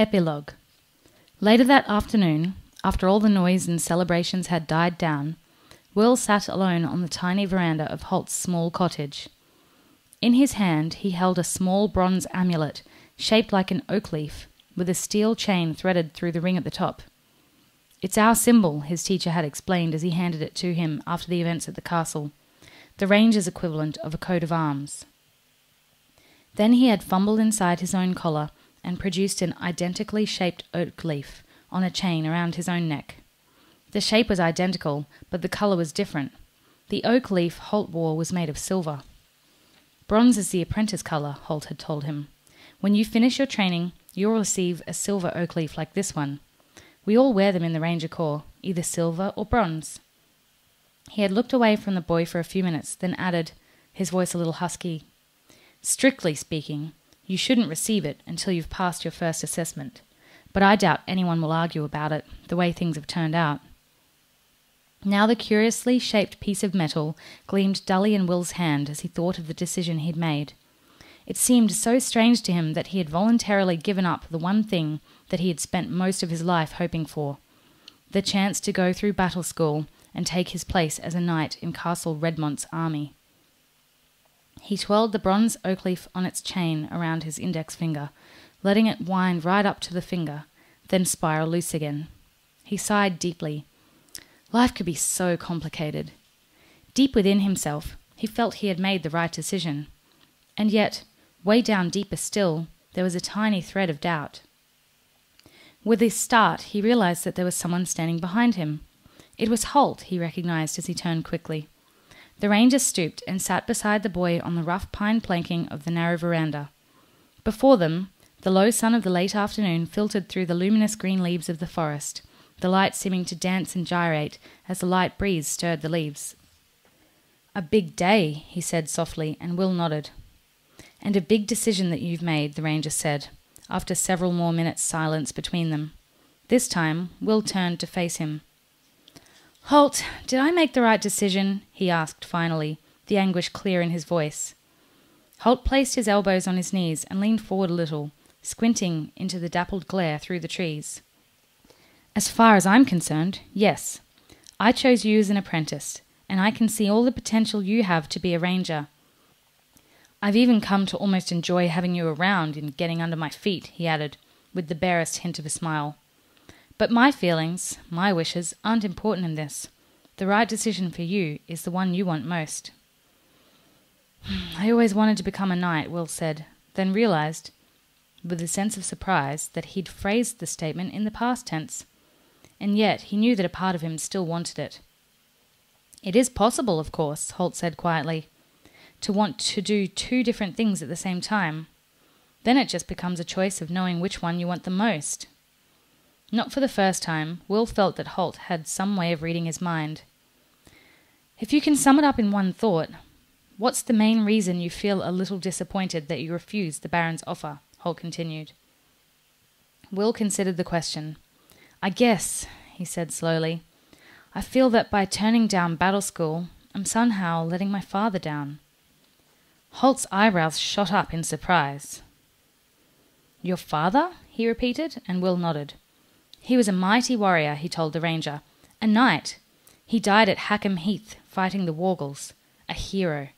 Epilogue. Later that afternoon, after all the noise and celebrations had died down, Will sat alone on the tiny veranda of Halt's small cottage. In his hand he held a small bronze amulet shaped like an oak leaf, with a steel chain threaded through the ring at the top. "It's our symbol," his teacher had explained as he handed it to him after the events at the castle, the ranger's equivalent of a coat of arms. Then he had fumbled inside his own collar and produced an identically shaped oak leaf on a chain around his own neck. The shape was identical, but the colour was different. The oak leaf Holt wore was made of silver. "Bronze is the apprentice colour," Holt had told him. "When you finish your training, you'll receive a silver oak leaf like this one. We all wear them in the Ranger Corps, either silver or bronze." He had looked away from the boy for a few minutes, then added, his voice a little husky, "Strictly speaking, you shouldn't receive it until you've passed your first assessment, but I doubt anyone will argue about it, the way things have turned out." Now the curiously shaped piece of metal gleamed dully in Will's hand as he thought of the decision he'd made. It seemed so strange to him that he had voluntarily given up the one thing that he had spent most of his life hoping for, the chance to go through battle school and take his place as a knight in Castle Redmont's army. He twirled the bronze oak leaf on its chain around his index finger, letting it wind right up to the finger, then spiral loose again. He sighed deeply. Life could be so complicated. Deep within himself, he felt he had made the right decision. And yet, way down deeper still, there was a tiny thread of doubt. With his start, he realized that there was someone standing behind him. It was Holt, he recognized as he turned quickly. The ranger stooped and sat beside the boy on the rough pine planking of the narrow veranda. Before them, the low sun of the late afternoon filtered through the luminous green leaves of the forest, the light seeming to dance and gyrate as the light breeze stirred the leaves. "A big day," he said softly, and Will nodded. "And a big decision that you've made," the ranger said, after several more minutes' silence between them. This time, Will turned to face him. "Holt, did I make the right decision?" he asked finally, the anguish clear in his voice. Holt placed his elbows on his knees and leaned forward a little, squinting into the dappled glare through the trees. "As far as I'm concerned, yes. I chose you as an apprentice, and I can see all the potential you have to be a ranger. I've even come to almost enjoy having you around and getting under my feet," he added, with the barest hint of a smile. "But my feelings, my wishes, aren't important in this. The right decision for you is the one you want most." "I always wanted to become a knight," Will said, then realized, with a sense of surprise, that he'd phrased the statement in the past tense. And yet he knew that a part of him still wanted it. "It is possible, of course," Holt said quietly, "to want to do two different things at the same time. Then it just becomes a choice of knowing which one you want the most." Not for the first time, Will felt that Holt had some way of reading his mind. "If you can sum it up in one thought, what's the main reason you feel a little disappointed that you refused the Baron's offer?" Holt continued. Will considered the question. "I guess," he said slowly, "I feel that by turning down battle school, I'm somehow letting my father down." Holt's eyebrows shot up in surprise. "Your father?" he repeated, and Will nodded. "He was a mighty warrior," he told the ranger. "A knight. He died at Hackham Heath, fighting the Wargals. A hero."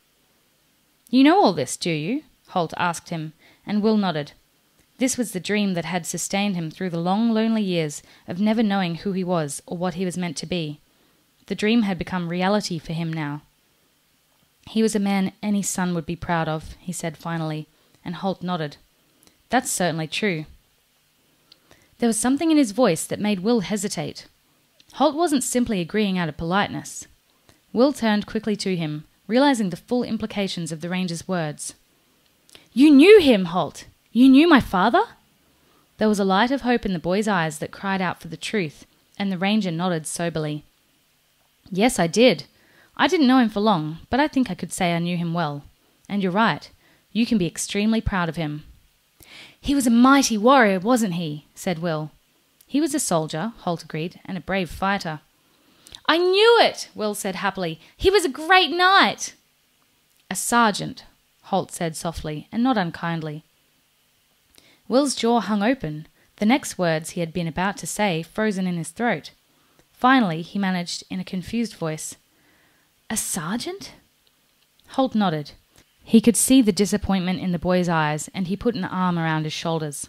"You know all this, do you?" Holt asked him, and Will nodded. This was the dream that had sustained him through the long, lonely years of never knowing who he was or what he was meant to be. The dream had become reality for him now. "He was a man any son would be proud of," he said finally, and Holt nodded. "That's certainly true." There was something in his voice that made Will hesitate. Holt wasn't simply agreeing out of politeness. Will turned quickly to him, realizing the full implications of the ranger's words. "You knew him, Holt! You knew my father?" There was a light of hope in the boy's eyes that cried out for the truth, and the ranger nodded soberly. "Yes, I did. I didn't know him for long, but I think I could say I knew him well. And you're right. You can be extremely proud of him." "He was a mighty warrior, wasn't he?" said Will. "He was a soldier," Holt agreed, "and a brave fighter." "I knew it," Will said happily. "He was a great knight." "A sergeant," Holt said softly, and not unkindly. Will's jaw hung open, The next words he had been about to say frozen in his throat. Finally, he managed, in a confused voice, "A sergeant?" Holt nodded. He could see the disappointment in the boy's eyes, and he put an arm around his shoulders.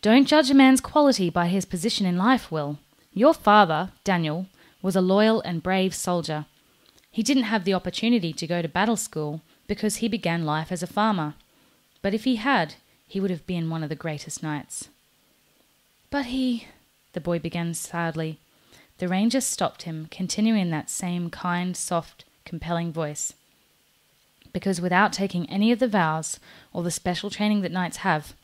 "Don't judge a man's quality by his position in life, Will. Your father, Daniel, was a loyal and brave soldier. He didn't have the opportunity to go to battle school because he began life as a farmer. But if he had, he would have been one of the greatest knights." "But he—" the boy began sadly. The ranger stopped him, continuing in that same kind, soft, compelling voice. "Because without taking any of the vows or the special training that knights have,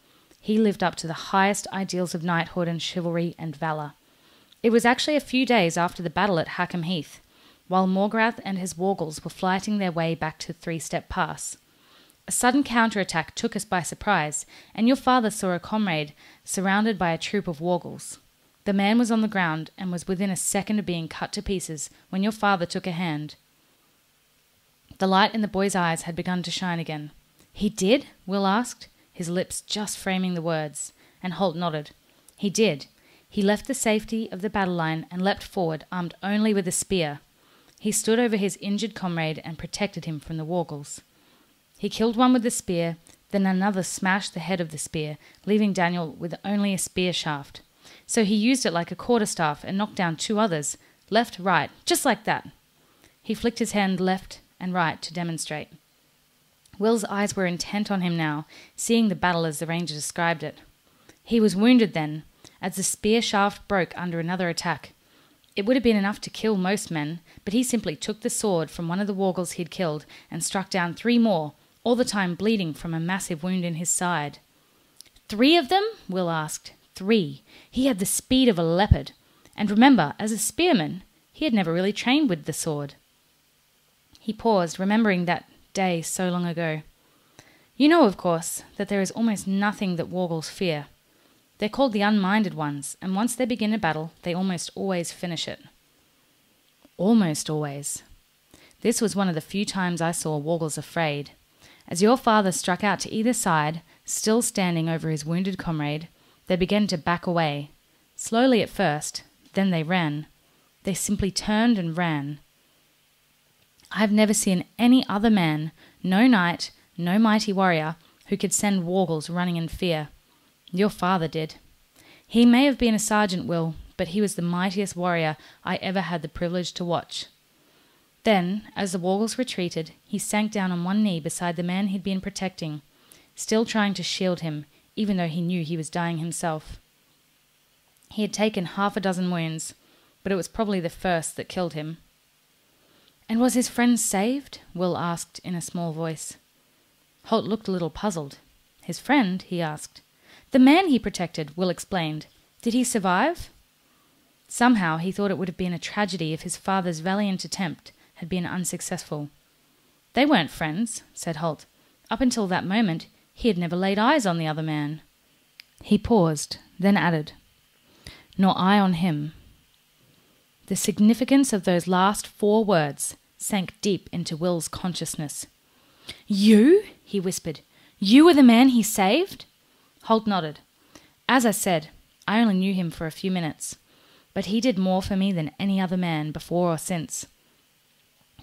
he lived up to the highest ideals of knighthood and chivalry and valour. It was actually a few days after the battle at Hackham Heath, while Morgrath and his wargals were flighting their way back to Three-Step Pass. A sudden counterattack took us by surprise, and your father saw a comrade surrounded by a troop of wargals. The man was on the ground and was within a second of being cut to pieces when your father took a hand." The light in the boy's eyes had begun to shine again. "He did?" Will asked, his lips just framing the words, and Holt nodded. "He did. He left the safety of the battle line and leapt forward, armed only with a spear. He stood over his injured comrade and protected him from the wargals. He killed one with the spear, then another smashed the head of the spear, leaving Daniel with only a spear shaft. So he used it like a quarterstaff and knocked down 2 others, left, right, just like that." He flicked his hand left and right to demonstrate. Will's eyes were intent on him now, seeing the battle as the ranger described it. "He was wounded then, as the spear shaft broke under another attack. It would have been enough to kill most men, but he simply took the sword from one of the wargals he'd killed and struck down 3 more, all the time bleeding from a massive wound in his side." "3 of them?" Will asked. 3. He had the speed of a leopard. And remember, as a spearman, he had never really trained with the sword. He paused, remembering that day so long ago. "You know, of course, that there is almost nothing that wargals fear. They're called the unminded ones, and once they begin a battle, they almost always finish it." Almost always. This was one of the few times I saw wargals afraid. As your father struck out to either side, still standing over his wounded comrade, they began to back away. Slowly at first, then they ran. They simply turned and ran. I have never seen any other man, no knight, no mighty warrior, who could send wargals running in fear. Your father did. He may have been a sergeant, Will, but he was the mightiest warrior I ever had the privilege to watch. Then, as the wargals retreated, he sank down on one knee beside the man he'd been protecting, still trying to shield him, even though he knew he was dying himself. He had taken 6 wounds, but it was probably the first that killed him. "And was his friend saved?" Will asked in a small voice. Holt looked a little puzzled. "His friend?" he asked. "The man he protected," Will explained. "Did he survive?" Somehow he thought it would have been a tragedy if his father's valiant attempt had been unsuccessful. "They weren't friends," said Holt. "Up until that moment, he had never laid eyes on the other man." He paused, then added, "Nor I on him." The significance of those last 4 words sank deep into Will's consciousness. "You?" he whispered. "You were the man he saved?" Holt nodded. "As I said, I only knew him for a few minutes, but he did more for me than any other man before or since.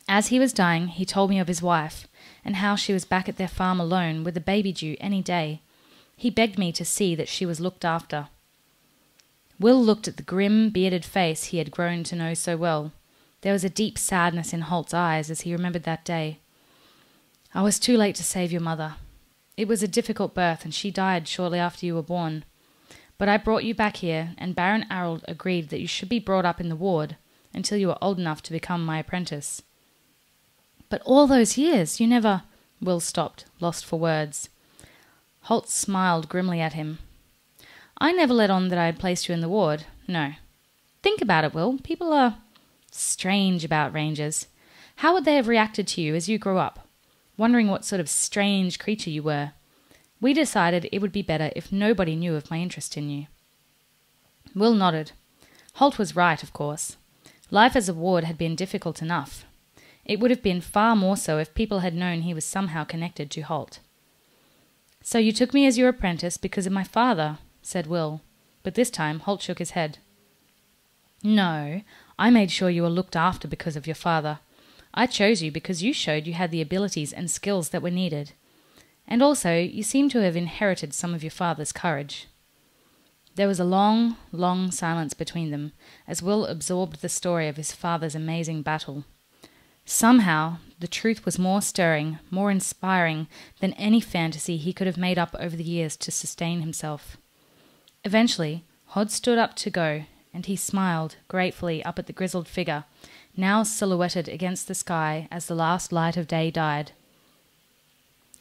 As he was dying, he told me of his wife, and how she was back at their farm alone with a baby due any day. He begged me to see that she was looked after." Will looked at the grim, bearded face he had grown to know so well. There was a deep sadness in Holt's eyes as he remembered that day. "I was too late to save your mother. It was a difficult birth, and she died shortly after you were born. But I brought you back here, and Baron Arald agreed that you should be brought up in the ward until you were old enough to become my apprentice." "But all those years, you never—" Will stopped, lost for words. Holt smiled grimly at him. "I never let on that I had placed you in the ward, no. Think about it, Will. People are strange about rangers. How would they have reacted to you as you grew up, wondering what sort of strange creature you were? We decided it would be better if nobody knew of my interest in you." Will nodded. Holt was right, of course. Life as a ward had been difficult enough. It would have been far more so if people had known he was somehow connected to Holt. "So you took me as your apprentice because of my father," said Will. But this time Holt shook his head. "No, I made sure you were looked after because of your father. I chose you because you showed you had the abilities and skills that were needed. And also, you seem to have inherited some of your father's courage." There was a long, long silence between them, as Will absorbed the story of his father's amazing battle. Somehow, the truth was more stirring, more inspiring than any fantasy he could have made up over the years to sustain himself. Eventually, Hod stood up to go, and he smiled gratefully up at the grizzled figure, now silhouetted against the sky as the last light of day died.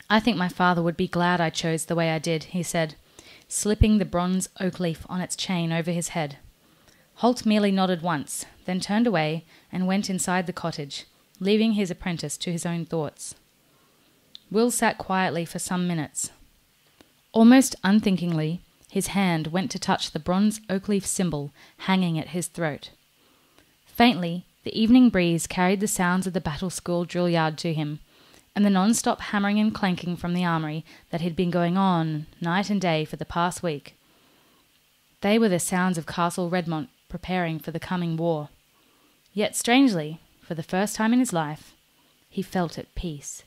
"I think my father would be glad I chose the way I did," he said, slipping the bronze oak leaf on its chain over his head. Holt merely nodded once, then turned away and went inside the cottage, leaving his apprentice to his own thoughts. Will sat quietly for some minutes. Almost unthinkingly, his hand went to touch the bronze oak leaf symbol hanging at his throat. Faintly, the evening breeze carried the sounds of the battle school drill yard to him, and the non-stop hammering and clanking from the armory that had been going on night and day for the past week. They were the sounds of Castle Redmont preparing for the coming war. Yet strangely, for the first time in his life, he felt at peace.